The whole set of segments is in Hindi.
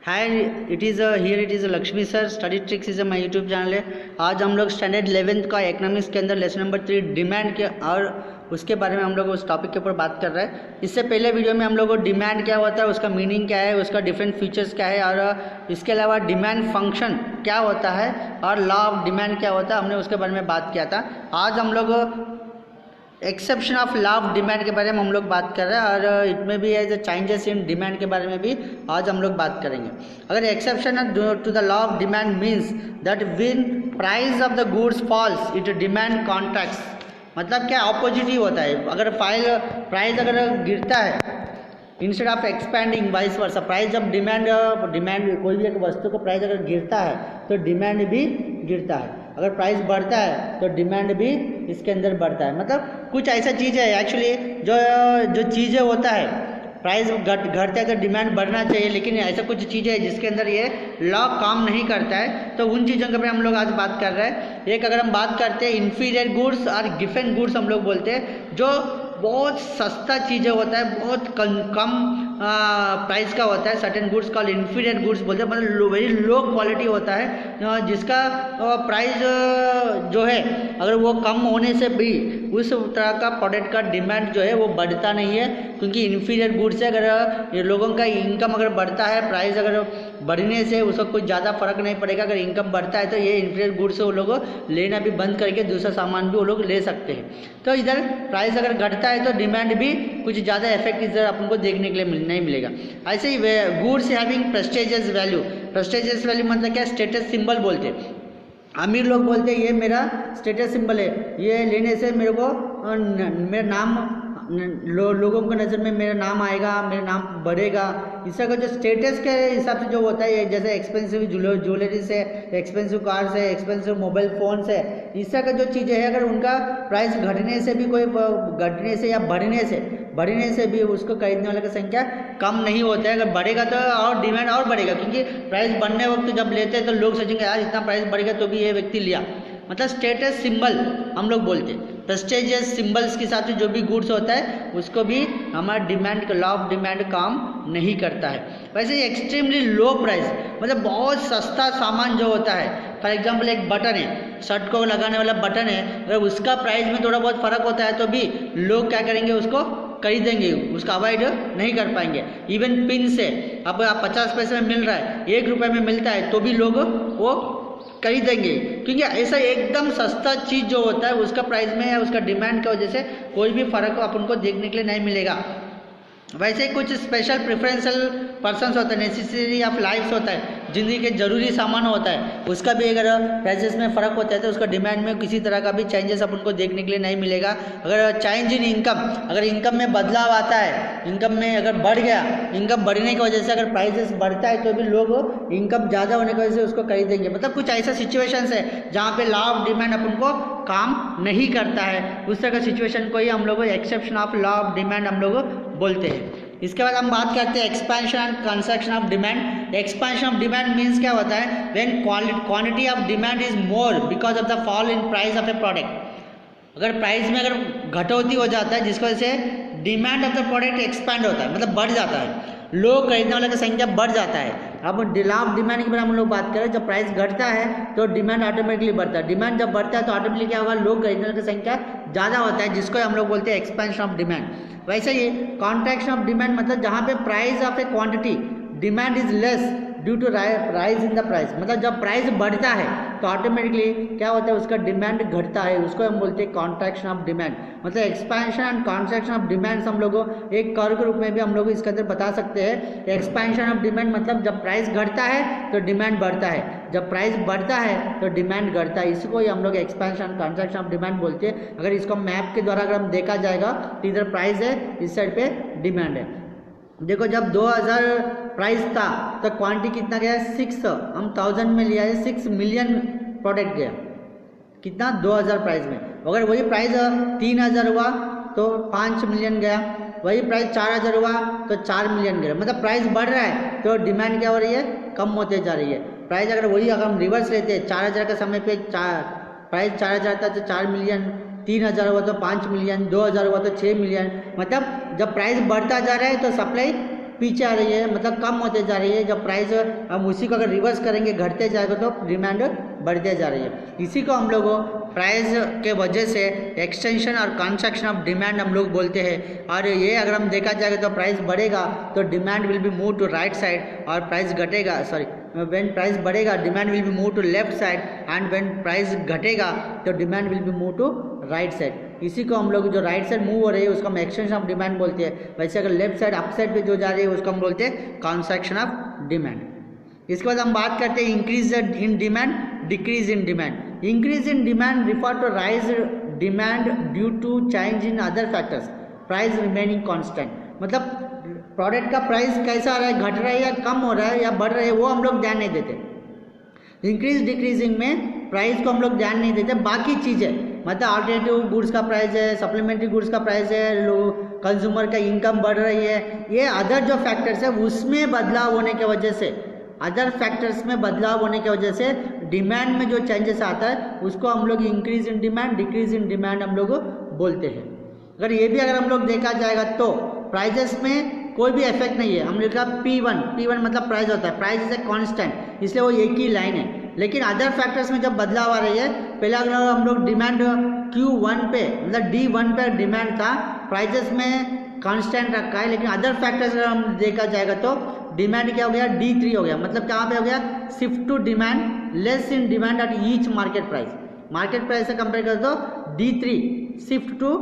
Hi, it is here it is Lakshmi sir study tricks is my YouTube channel है। आज हम लोग स्टैंडर्ड 11th का इकोनॉमिक्स के अंदर लेसन नंबर 3 डिमांड के और उसके बारे में हम लोग उस टॉपिक के ऊपर बात कर रहे हैं। इससे पहले वीडियो में हम लोग को डिमांड क्या होता है, उसका मीनिंग क्या है, उसका डिफरेंट फीचर्स क्या है और इसके अलावा डिमांड फंक्शन क्या होता है और लॉ ऑफ डिमांड क्या होता है, हमने उसके बारे में बात किया था। आज हम लोग exception of law of demand के बारे में हम लोग बात कर रहे हैं और इट में भी है जो चेंजेस इन डिमांड के बारे में भी आज हम लोग बात करेंगे। अगर exception to the law of demand means that when price of the goods falls it demand contracts, मतलब क्या ऑपोजिट ही होता है। अगर प्राइस अगर गिरता है instead of expanding vice versa, price जब डिमांड कोई भी एक वस्तु का प्राइस अगर गिरता है तो डिमांड भी गिरता है, अगर प्राइस बढ़ता है तो डिमांड भी इसके अंदर बढ़ता है। मतलब कुछ ऐसा चीज़ है एक्चुअली जो चीज़ें होता है, प्राइस घटता है तो डिमांड बढ़ना चाहिए, लेकिन ऐसा कुछ चीज़ें है जिसके अंदर ये लॉ काम नहीं करता है। तो उन चीज़ों के बारे में हम लोग आज बात कर रहे हैं। एक अगर हम बात करते हैं इन्फीरियर गुड्स और गिफन गुड्स हम लोग बोलते हैं, जो बहुत सस्ता चीज़ें होता है, बहुत कम प्राइस का होता है। Certain goods called inferior goods बोलते हैं, मतलब वेरी लो क्वालिटी होता है, जिसका प्राइस जो है अगर वो कम होने से भी उस तरह का प्रोडक्ट का डिमांड जो है वो बढ़ता नहीं है, क्योंकि इन्फीरियर गुड्स से अगर लोगों का इनकम अगर बढ़ता है, प्राइस अगर बढ़ने से उसका कुछ ज़्यादा फर्क नहीं पड़ेगा। अगर इनकम बढ़ता है तो ये इन्फीरियर गुड्स से वो लोग लेना भी बंद करके दूसरा सामान भी वो लोग ले सकते हैं। तो इधर प्राइस अगर घटता है तो डिमांड भी कुछ ज़्यादा इफेक्ट इधर अपन को देखने के लिए नहीं मिलेगा। ऐसे ही goods having prestigious value, prestigious value मतलब क्या, स्टेटस सिंबल बोलते हैं। अमीर लोग बोलते हैं ये मेरा स्टेटस सिंबल है, ये लेने से मेरे को मेरा नाम लोगों की नज़र में मेरा नाम आएगा, मेरा नाम बढ़ेगा। इसका का जो स्टेटस के हिसाब से जो होता है, जैसे एक्सपेंसिव ज्वेलरी से, एक्सपेंसिव कार से, एक्सपेंसिव मोबाइल फ़ोन से, इसका का जो चीज़ें है अगर उनका प्राइस घटने से भी कोई घटने से या बढ़ने से भी उसको खरीदने वाले की संख्या कम नहीं होता है। अगर बढ़ेगा तो और डिमांड और बढ़ेगा, क्योंकि प्राइस बढ़ने वक्त जब लेते हैं तो लोग सोचेंगे यार इतना प्राइस बढ़ेगा तो भी ये व्यक्ति लिया। मतलब स्टेटस सिंबल हम लोग बोलते हैं। प्रेस्टिजियस सिंबल्स के साथ जो भी गुड्स होता है उसको भी हमारा डिमांड का लॉ ऑफ डिमांड काम नहीं करता है। वैसे ही एक्सट्रीमली लो प्राइस मतलब बहुत सस्ता सामान जो होता है, फॉर एग्जांपल एक बटन है, शर्ट को लगाने वाला बटन है, अगर उसका प्राइस में थोड़ा बहुत फ़र्क होता है तो भी लोग क्या करेंगे, उसको खरीदेंगे, उसका अवॉइड नहीं कर पाएंगे। इवन पिन से अब 50 पैसे में मिल रहा है, 1 रुपये में मिलता है तो भी लोग वो खरीदेंगे, क्योंकि ऐसा एकदम सस्ता चीज़ जो होता है उसका प्राइस में या उसका डिमांड की वजह से कोई भी फ़र्क अपन को देखने के लिए नहीं मिलेगा। वैसे कुछ स्पेशल प्रेफरेंशियल पर्सन्स होते हैं, नेसेसरी ऑफ लाइफ्स होता है, ज़िंदगी के ज़रूरी सामान होता है, उसका भी अगर प्राइसेस में फ़र्क होता है तो उसका डिमांड में किसी तरह का भी चेंजेस अपन को देखने के लिए नहीं मिलेगा। अगर चेंज इन इनकम, अगर इनकम में बदलाव आता है, इनकम में अगर बढ़ गया, इनकम बढ़ने की वजह से अगर प्राइसेस बढ़ता है तो भी लोग इनकम ज़्यादा होने की वजह से उसको खरीदेंगे। मतलब कुछ ऐसा सिचुएशंस है जहाँ पे लॉ ऑफ डिमांड अपन को काम नहीं करता है, उस तरह का सिचुएशन को ही हम लोग exception of law of demand हम लोग बोलते हैं। इसके बाद हम बात करते हैं expansion and construction of demand. Expansion of demand means क्या होता है, when quantity of demand is more because of the fall in price of A product. अगर प्राइस में अगर घटोती हो जाता है जिसकी वजह से demand of the product expand होता है, मतलब बढ़ जाता है, लोग खरीदने वाले की संख्या बढ़ जाता है। अब लॉ ऑफ डिमांड के बारे में हम लोग बात करें, जब प्राइस घटता है तो डिमांड ऑटोमेटिकली बढ़ता है, डिमांड जब बढ़ता है तो ऑटोमेटिकली क्या होगा, लोग खरीदने वाले की संख्या ज़्यादा होता है, जिसको हम लोग बोलते हैं एक्सपेंशन ऑफ डिमांड। वैसे ही कॉन्ट्रैक्शन ऑफ डिमांड मतलब जहाँ पे price of a quantity demand is less due to rise in the price, मतलब जब प्राइस बढ़ता है तो ऑटोमेटिकली क्या होता है, उसका डिमांड घटता है, उसको हम बोलते हैं कॉन्ट्रैक्शन ऑफ डिमांड। मतलब expansion and contraction of demand हम लोगों एक कर्व के रूप में भी हम लोग इसके अंदर बता सकते हैं। एक्सपेंशन ऑफ डिमांड मतलब जब प्राइस घटता है तो डिमांड बढ़ता है, जब प्राइस बढ़ता है तो डिमांड घटता है, इसको ही हम लोग एक्सपेंशन कॉन्ट्रैक्शन ऑफ डिमांड बोलते हैं। अगर इसको मैप के द्वारा अगर हम देखा जाएगा तो इधर प्राइस है, इस साइड पे डिमांड है। देखो जब 2000 प्राइस था तो क्वांटिटी कितना गया, 6, हम 1000 में लिया है, 6 मिलियन प्रोडक्ट गया, कितना 2000 प्राइस में। अगर वही प्राइस 3000 हुआ तो 5 मिलियन गया, वही प्राइस 4000 हुआ तो 4 मिलियन गया। मतलब प्राइस बढ़ रहा है तो डिमांड क्या हो रही है, कम होते जा रही है। प्राइस अगर हम रिवर्स लेते हैं, 4000 के समय पे प्राइस 4000 था तो 4 मिलियन, 3000 हुआ तो 5 मिलियन, 2000 हुआ तो 6 मिलियन। मतलब जब प्राइस बढ़ता जा रहा है तो सप्लाई पीछे आ रही है, मतलब कम होते जा रही है। जब प्राइस हम उसी को अगर रिवर्स करेंगे घटते जाएगा तो डिमांड बढ़ते जा रही है। इसी को हम लोग प्राइस के वजह से एक्सटेंशन और कॉन्ट्रैक्शन ऑफ डिमांड हम लोग बोलते हैं। और ये अगर हम देखा जाएगा तो प्राइस बढ़ेगा तो demand will be move to right side, और प्राइस घटेगा व्हेन प्राइस बढ़ेगा demand will be move to left side, and when price घटेगा तो demand will be move to right side. इसी को हम लोग जो राइट साइड मूव हो रही है उसको हम एक्सटेंशन ऑफ डिमांड बोलते हैं। वैसे अगर लेफ्ट साइड अप साइड पे जो जा रही है उसको हम बोलते हैं कॉन्ट्रैक्शन ऑफ डिमांड। इसके बाद हम बात करते हैं increase in demand, decrease in demand. Increase in demand refer to rise demand due to change in other factors, price remaining constant. मतलब प्रोडक्ट का प्राइस कैसा आ रहा है, घट रहा है या कम हो रहा है या बढ़ रहा है, वो हम लोग ध्यान नहीं देते। इंक्रीज डिक्रीजिंग में प्राइस को हम लोग ध्यान नहीं देते, बाकी चीज़ें मतलब अल्टरनेटिव गुड्स का प्राइस है, सप्लीमेंट्री गुड्स का प्राइस है, कंज्यूमर का इनकम बढ़ रही है, ये अदर जो फैक्टर्स है उसमें बदलाव होने की वजह से, अदर फैक्टर्स में बदलाव होने की वजह से डिमांड में जो चेंजेस आता है उसको हम लोग increase in demand, decrease in demand हम लोग बोलते हैं। अगर ये भी अगर हम लोग देखा जाएगा तो प्राइजेस में कोई भी इफेक्ट नहीं है। हमने लिखा P1 मतलब प्राइस होता है, प्राइस इज ए कांस्टेंट, इसलिए वो एक ही लाइन है। लेकिन अदर फैक्टर्स में जब बदलाव आ रही है, पहले अगर हम लोग डिमांड Q1 पे मतलब D1 पे डिमांड था, प्राइजेस में कांस्टेंट रखा है, लेकिन अदर फैक्टर्स अगर हम देखा जाएगा तो डिमांड क्या हो गया, D3 हो गया। मतलब कहाँ पे हो गया, shift to demand less in demand at each market price. Market price से कंपेयर कर दो D3 शिफ्ट टू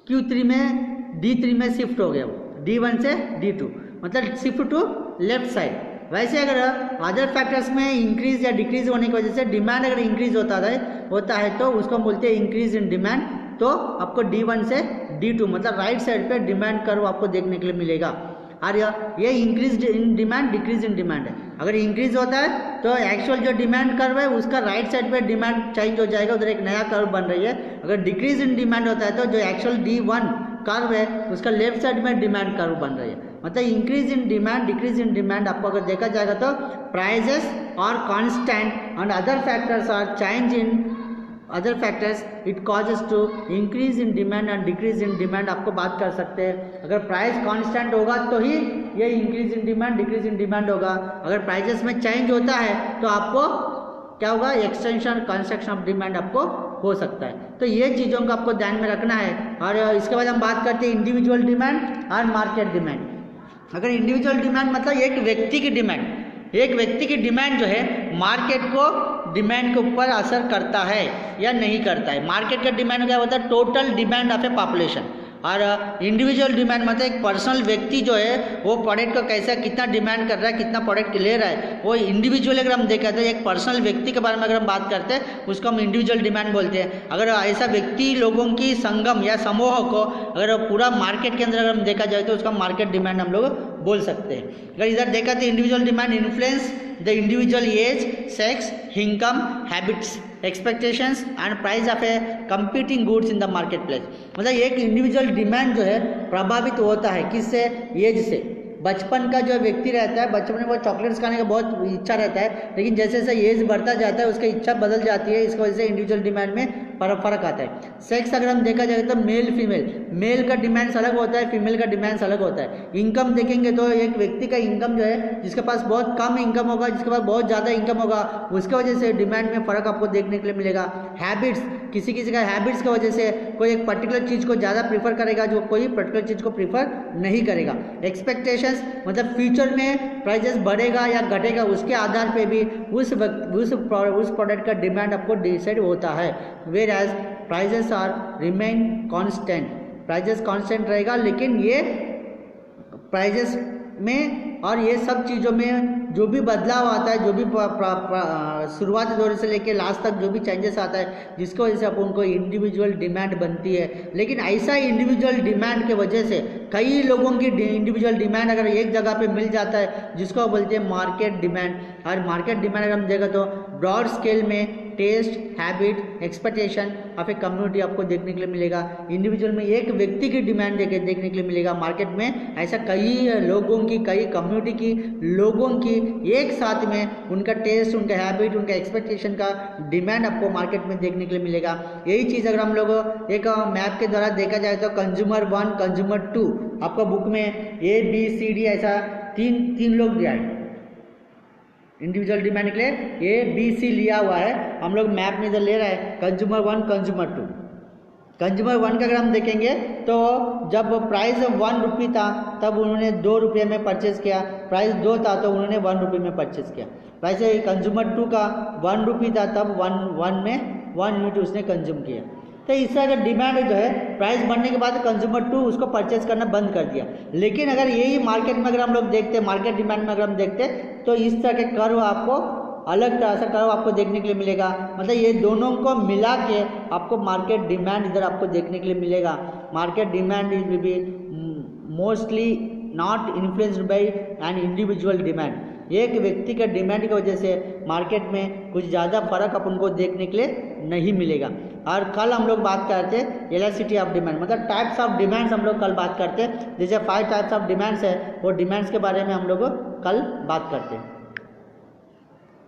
Q3 में, D3 में शिफ्ट हो गया वो, D1 से D2 मतलब शिफ्ट टू लेफ्ट साइड। वैसे अगर अदर फैक्टर्स में इंक्रीज या डिक्रीज होने की वजह से डिमांड अगर इंक्रीज होता है तो उसको हम बोलते हैं इंक्रीज इन डिमांड। तो आपको D1 से D2 मतलब राइट साइड पे डिमांड कर्व आपको देखने के लिए मिलेगा। और ये increase in demand, decrease in demand है। अगर इंक्रीज होता है तो एक्चुअल जो डिमांड कर्व है उसका राइट साइड पे डिमांड चेंज हो जाएगा, उधर एक नया कर्व बन रही है। अगर डिक्रीज इन डिमांड होता है तो जो एक्चुअल D1 कर्व है उसका लेफ्ट साइड में डिमांड कर्व बन रही है। मतलब increase in demand, decrease in demand आपको अगर देखा जाएगा तो prices are constant and other factors are change in other factors, it causes to increase in demand and decrease in demand आपको बात कर सकते हैं। अगर प्राइस कांस्टेंट होगा तो ही ये increase in demand, decrease in demand होगा। अगर प्राइजेस में चेंज होता है तो आपको क्या होगा, एक्सटेंशन कंस्ट्रक्शन ऑफ डिमांड आपको हो सकता है। तो ये चीज़ों को आपको ध्यान में रखना है। और इसके बाद हम बात करते हैं इंडिविजुअल डिमांड और मार्केट डिमांड। अगर इंडिविजुअल डिमांड मतलब एक व्यक्ति की डिमांड, एक व्यक्ति की डिमांड जो है मार्केट को डिमांड के ऊपर असर करता है या नहीं करता है। मार्केट का डिमांड क्या होता है, total demand of A population. और इंडिविजुअल डिमांड मतलब एक पर्सनल व्यक्ति जो है वो प्रोडक्ट को कैसा कितना डिमांड कर रहा है, कितना प्रोडक्ट ले रहा है, वो इंडिविजुअल अगर हम देखा तो एक पर्सनल व्यक्ति के बारे में अगर हम बात करते हैं उसको हम इंडिविजुअल डिमांड बोलते हैं। अगर ऐसा व्यक्ति लोगों की संगम या समूह को अगर पूरा मार्केट के अंदर अगर हम देखा जाए तो उसका मार्केट डिमांड हम लोग बोल सकते हैं। अगर इधर देखा तो individual demand influence the individual age, sex, income, habits, expectations and price of a competing goods in the market place. मतलब एक इंडिविजुअल डिमांड जो है प्रभावित होता है किससे, एज से। बचपन का जो व्यक्ति रहता है, बचपन में वो चॉकलेट्स खाने का बहुत इच्छा रहता है, लेकिन जैसे जैसे एज बढ़ता जाता है उसकी इच्छा बदल जाती है, इसकी वजह से इंडिविजुअल डिमांड में फर्क आता है। सेक्स अगर हम देखा जाए तो मेल फीमेल, मेल का डिमांड्स अलग होता है, फीमेल का डिमांड्स अलग होता है। इनकम देखेंगे तो एक व्यक्ति का इनकम जो है, जिसके पास बहुत कम इनकम होगा, जिसके पास बहुत ज़्यादा इनकम होगा, उसकी वजह से डिमांड में फ़र्क आपको देखने के लिए मिलेगा। हैबिट्स, किसी किसी का हैबिट्स की वजह से कोई एक पर्टिकुलर चीज़ को ज़्यादा प्रीफर करेगा, जो कोई पर्टिकुलर चीज़ को प्रीफर नहीं करेगा। एक्सपेक्टेशंस मतलब फ्यूचर में प्राइजेस बढ़ेगा या घटेगा, उसके आधार पे भी उस प्रोडक्ट का डिमांड आपको डिसाइड होता है। Where as prices are remain constant, prices constant रहेगा, लेकिन ये प्राइजेस में और ये सब चीज़ों में जो भी बदलाव आता है, जो भी शुरुआती दौर से लेके लास्ट तक जो भी चेंजेस आता है, जिसकी वजह से अपन को इंडिविजुअल डिमांड बनती है। लेकिन ऐसा इंडिविजुअल डिमांड के वजह से कई लोगों की इंडिविजुअल डिमांड अगर एक जगह पे मिल जाता है, जिसको बोलते हैं मार्केट डिमांड। और मार्केट डिमांड अगर हम देखा तो ब्रॉड स्केल में test, habit, expectation of a community आपको देखने के लिए मिलेगा। इंडिविजुअल में एक व्यक्ति की डिमांड देखने के लिए मिलेगा, मार्केट में ऐसा कई लोगों की, कई कम्युनिटी की लोगों की एक साथ में उनका टेस्ट, उनका हैबिट, उनका एक्सपेक्टेशन का डिमांड आपको मार्केट में देखने के लिए मिलेगा। यही चीज़ अगर हम लोग एक मैप के द्वारा देखा जाए तो कंज्यूमर 1, कंज्यूमर 2 आपका बुक में ABCD ऐसा तीन लोग दिया है इंडिविजुअल डिमांड के लिए ABC लिया हुआ है। हम लोग मैप में इधर ले रहे हैं कंज्यूमर 1 कंज्यूमर 2। कंज्यूमर 1 का अगर हम देखेंगे तो जब प्राइस 1 रुपये था तब उन्होंने 2 रुपये में परचेज़ किया, प्राइस 2 था तो उन्होंने 1 रुपये में परचेज़ किया। वैसे कंज्यूमर 2 का 1 रुपये था तब 1 यूनिट उसने कंज्यूम किया। तो इस तरह का डिमांड जो है प्राइस बढ़ने के बाद कंज्यूमर 2 उसको परचेज करना बंद कर दिया। लेकिन अगर यही मार्केट में अगर हम लोग देखते, मार्केट डिमांड में अगर हम देखते तो इस तरह के कर्व आपको अलग तरह से कर्व आपको देखने के लिए मिलेगा। मतलब ये दोनों को मिला के आपको मार्केट डिमांड इधर आपको देखने के लिए मिलेगा। Market demand is will be mostly not influenced by an individual demand. एक व्यक्ति का डिमांड की वजह से मार्केट में कुछ ज़्यादा फर्क अपन को देखने के लिए नहीं मिलेगा। और कल हम लोग बात करते हैं इलास्टिसिटी ऑफ डिमांड, मतलब टाइप्स ऑफ डिमांड्स हम लोग कल बात करते हैं। जैसे 5 टाइप्स ऑफ डिमांड्स है वो डिमांड्स के बारे में हम लोग कल बात करते हैं।